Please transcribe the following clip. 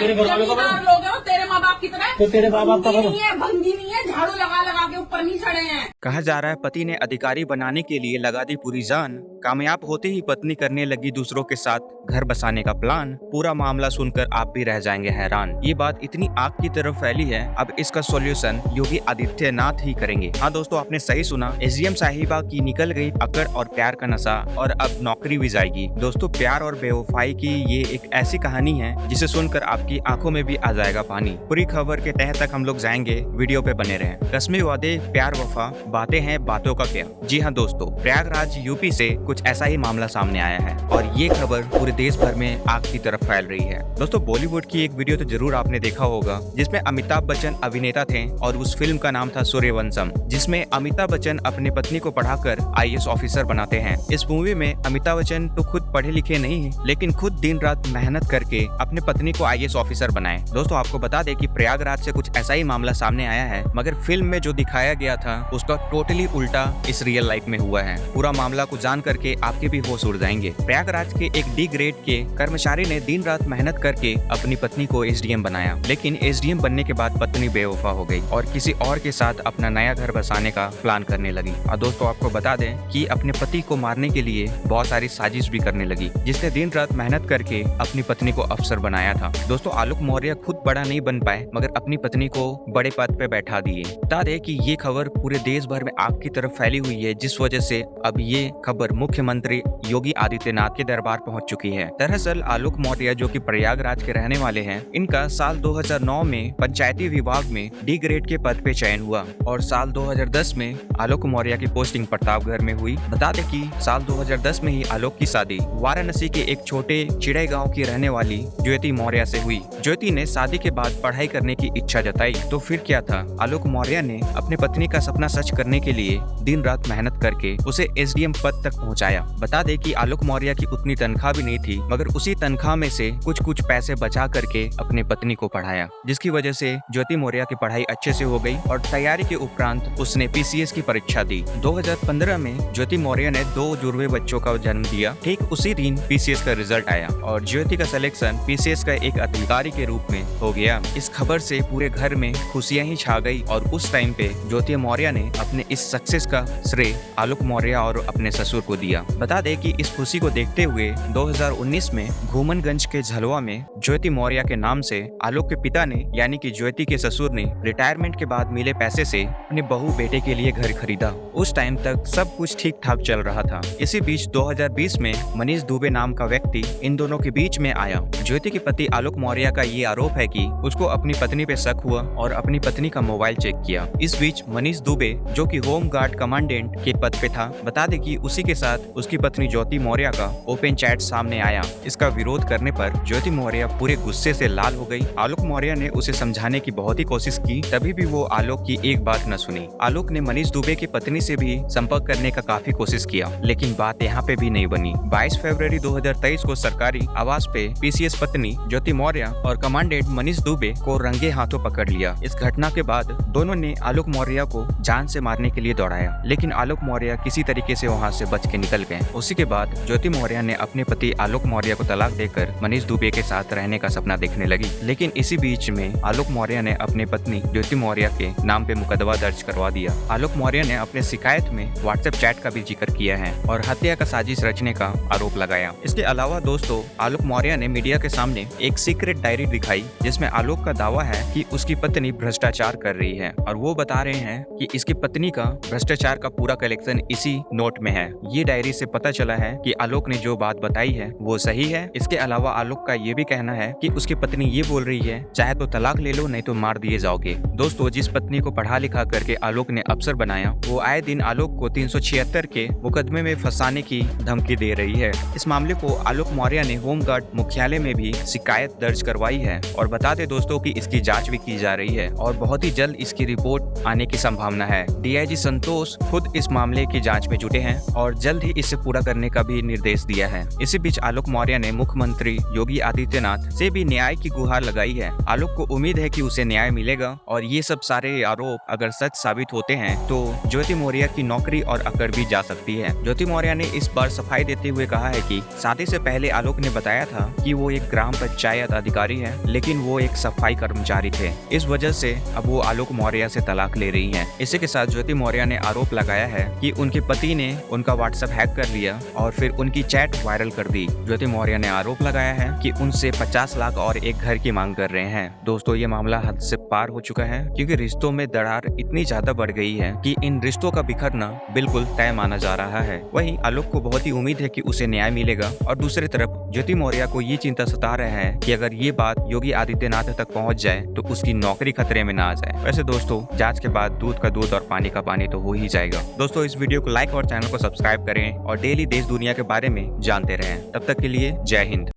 तेरे घर वालों का जमींदार लोग हैं, तेरे माँ बाप की तरह। तो तेरे माँ बाप का भंगी नहीं है, भंगी नहीं है, झाड़ू लगा लगा के ऊपर नहीं चढ़े हैं। कहा जा रहा है पति ने अधिकारी बनाने के लिए लगा दी पूरी जान। कामयाब होते ही पत्नी करने लगी दूसरों के साथ घर बसाने का प्लान। पूरा मामला सुनकर आप भी रह जाएंगे हैरान। ये बात इतनी आग की तरफ फैली है, अब इसका सॉल्यूशन योगी आदित्यनाथ ही करेंगे। हाँ दोस्तों, आपने सही सुना, एसडीएम साहिबा की निकल गई अकड़ और प्यार का नशा और अब नौकरी भी जाएगी। दोस्तों, प्यार और बेवफाई की ये एक ऐसी कहानी है जिसे सुनकर आपकी आंखों में भी आ जाएगा पानी। पूरी खबर के तह तक हम लोग जाएंगे, वीडियो पे बने रहें। रस्मी वादे, प्यार वफा, बातें हैं बातों का क्या। जी हाँ दोस्तों, प्रयागराज यूपी से कुछ ऐसा ही मामला सामने आया है और ये खबर पूरे देश भर में आग की तरफ फैल रही है। दोस्तों, बॉलीवुड की एक वीडियो तो जरूर आपने देखा होगा जिसमें अमिताभ बच्चन अभिनेता थे और उस फिल्म का नाम था सूर्यवंशम, जिसमें अमिताभ बच्चन अपनी पत्नी को पढ़ाकर आईएएस ऑफिसर बनाते हैं। इस मूवी में अमिताभ बच्चन तो खुद पढ़े लिखे नहीं है, लेकिन खुद दिन रात मेहनत करके अपने पत्नी को आईएएस ऑफिसर बनाए। दोस्तों, आपको बता दें कि प्रयागराज से कुछ ऐसा ही मामला सामने आया है, मगर फिल्म में जो दिखाया गया था उसका टोटली उल्टा इस रियल लाइफ में हुआ है। पूरा मामला को जान करके आपके भी होश उड़ जाएंगे। प्रयागराज के एक डी ग्रेड के कर्मचारी ने दिन रात मेहनत करके अपनी पत्नी को एसडीएम बनाया, लेकिन एसडीएम बनने के बाद पत्नी बेवफा हो गई और किसी और के साथ अपना नया घर बसाने का प्लान करने लगी। और दोस्तों, आपको बता दें कि अपने पति को मारने के लिए बहुत सारी साजिश भी करने लगी, जिसने दिन रात मेहनत करके अपनी पत्नी को अफसर बनाया था। दोस्तों, आलोक मौर्य खुद बड़ा नहीं बन पाए, मगर अपनी पत्नी को बड़े पद पे बैठा दिए। बता दें कि ये खबर पूरे देश भर में आग की तरफ फैली हुई है, जिस वजह से अब ये खबर मुख्यमंत्री योगी आदित्यनाथ के दरबार पहुंच चुकी है। दरअसल आलोक मौर्य, जो कि प्रयागराज के रहने वाले हैं, इनका साल 2009 में पंचायती विभाग में डी ग्रेड के पद पे चयन हुआ और साल 2010 में आलोक मौर्य की पोस्टिंग प्रतापगढ़ में हुई। बता दें कि साल 2010 में ही आलोक की शादी वाराणसी के एक छोटे चिड़ै गाँव की रहने वाली ज्योति मौर्य से हुई। ज्योति ने शादी के बाद पढ़ाई करने की इच्छा जताई, तो फिर क्या था, आलोक मौर्य ने अपनी पत्नी का सपना सच करने के लिए दिन रात मेहनत करके उसे एसडीएम पद तक पहुंचाया। बता दें कि आलोक मौर्य की उतनी तनख्वाह भी नहीं थी, मगर उसी तनख्वाह में से कुछ पैसे बचा करके अपने पत्नी को पढ़ाया, जिसकी वजह से ज्योति मौर्य की पढ़ाई अच्छे से हो गई और तैयारी के उपरांत उसने पीसीएस की परीक्षा दी। 2015 में ज्योति मौर्य ने 2 जुड़वे बच्चों का जन्म दिया। ठीक उसी दिन पीसीएस का रिजल्ट आया और ज्योति का सिलेक्शन पीसीएस का एक अधिकारी के रूप में हो गया। इस खबर से पूरे घर में खुशियां ही छा गई और उस टाइम पे ज्योति मौर्य ने अपने इस सक्सेस का श्रेय आलोक मौर्य और अपने ससुर को दिया। बता दें कि इस खुशी को देखते हुए 2019 में घूमनगंज के झलवा में ज्योति मौर्य के नाम से आलोक के पिता ने, यानी कि ज्योति के ससुर ने, रिटायरमेंट के बाद मिले पैसे से अपने बहू बेटे के लिए घर खरीदा। उस टाइम तक सब कुछ ठीक ठाक चल रहा था। इसी बीच 2020 में मनीष दुबे नाम का व्यक्ति इन दोनों के बीच में आया। ज्योति के पति आलोक मौर्य का ये आरोप है कि उसको अपनी पत्नी पे शक हुआ और अपनी पत्नी का मोबाइल चेक किया। इस बीच मनीष दुबे, जो कि होम गार्ड कमांडेंट के पद पे था, बता दें कि उसी के साथ उसकी पत्नी ज्योति मौर्य का ओपन चैट सामने आया। इसका विरोध करने पर ज्योति मौर्य पूरे गुस्से से लाल हो गई। आलोक मौर्य ने उसे समझाने की बहुत ही कोशिश की, तभी भी वो आलोक की एक बात न सुनी। आलोक ने मनीष दुबे की पत्नी से भी संपर्क करने का काफी कोशिश किया, लेकिन बात यहाँ पे भी नहीं बनी। 22 फरवरी 2023 को सरकारी आवास पे पीसीएस पत्नी ज्योति मौर्य और कमांडेंट मनीष दुबे को रंगे हाथों पकड़ लिया। इस घटना के बाद दोनों ने आलोक मौर्य को जान से मारने के लिए दौड़ाया, लेकिन आलोक मौर्य किसी तरीके से वहां से बच के निकल गए। उसी के बाद ज्योति मौर्य ने अपने पति आलोक मौर्य को तलाक देकर मनीष दुबे के साथ रहने का सपना देखने लगी। लेकिन इसी बीच में आलोक मौर्य ने अपने पत्नी ज्योति मौर्य के नाम पे मुकदमा दर्ज करवा दिया। आलोक मौर्य ने अपने शिकायत में व्हाट्सएप चैट का भी जिक्र किया है और हत्या का साजिश रचने का आरोप लगाया। इसके अलावा दोस्तों, आलोक मौर्य ने मीडिया के सामने एक सीक्रेट डायरी दिखाई, जिसमें आलोक का दावा है कि उसकी पत्नी भ्रष्टाचार कर रही है और वो बता रहे हैं कि इसकी पत्नी का भ्रष्टाचार का पूरा कलेक्शन इसी नोट में है। ये डायरी से पता चला है कि आलोक ने जो बात बताई है वो सही है। इसके अलावा आलोक का ये भी कहना है कि उसकी पत्नी ये बोल रही है, चाहे तो तलाक ले लो, नहीं तो मार दिए जाओगे। दोस्तों, जिस पत्नी को पढ़ा लिखा करके आलोक ने अफसर बनाया, वो आए दिन आलोक को 376 के मुकदमे में फंसाने की धमकी दे रही है। इस मामले को आलोक मौर्य ने होमगार्ड मुख्यालय में भी शिकायत दर्ज करवाई है और बता दें दोस्तों कि इसकी जांच भी की जा रही है और बहुत ही जल्द इसकी रिपोर्ट आने की संभावना है। डीआईजी संतोष खुद इस मामले की जांच में जुटे हैं और जल्द ही इसे पूरा करने का भी निर्देश दिया है। इसी बीच आलोक मौर्य ने मुख्यमंत्री योगी आदित्यनाथ से भी न्याय की गुहार लगाई है। आलोक को उम्मीद है कि उसे न्याय मिलेगा और ये सब सारे आरोप अगर सच साबित होते हैं तो ज्योति मौर्य की नौकरी और अकड़ भी जा सकती है। ज्योति मौर्य ने इस बार सफाई देते हुए कहा है कि शादी से पहले आलोक ने बताया था कि वो एक ग्राम पंचायत अधिकारी अधिकारी है, लेकिन वो एक सफाई कर्मचारी थे। इस वजह से अब वो आलोक मौर्य से तलाक ले रही हैं। इसी के साथ ज्योति मौर्य ने आरोप लगाया है कि उनके पति ने उनका व्हाट्सएप हैक कर लिया और फिर उनकी चैट वायरल कर दी। ज्योति मौर्य ने आरोप लगाया है कि उनसे 50 लाख और एक घर की मांग कर रहे हैं। दोस्तों, ये मामला हद से पार हो चुका है, क्योंकि रिश्तों में दरार इतनी ज्यादा बढ़ गई है कि इन रिश्तों का बिखरना बिल्कुल तय माना जा रहा है। वहीं आलोक को बहुत ही उम्मीद है कि उसे न्याय मिलेगा, और दूसरी तरफ ज्योति मौर्य को ये चिंता सता रहे हैं कि अगर ये बात योगी आदित्यनाथ तक पहुंच जाए तो उसकी नौकरी खतरे में ना आ जाए। वैसे दोस्तों, जांच के बाद दूध का दूध और पानी का पानी तो हो ही जाएगा। दोस्तों, इस वीडियो को लाइक और चैनल को सब्सक्राइब करें और डेली देश दुनिया के बारे में जानते रहें। तब तक के लिए जय हिंद।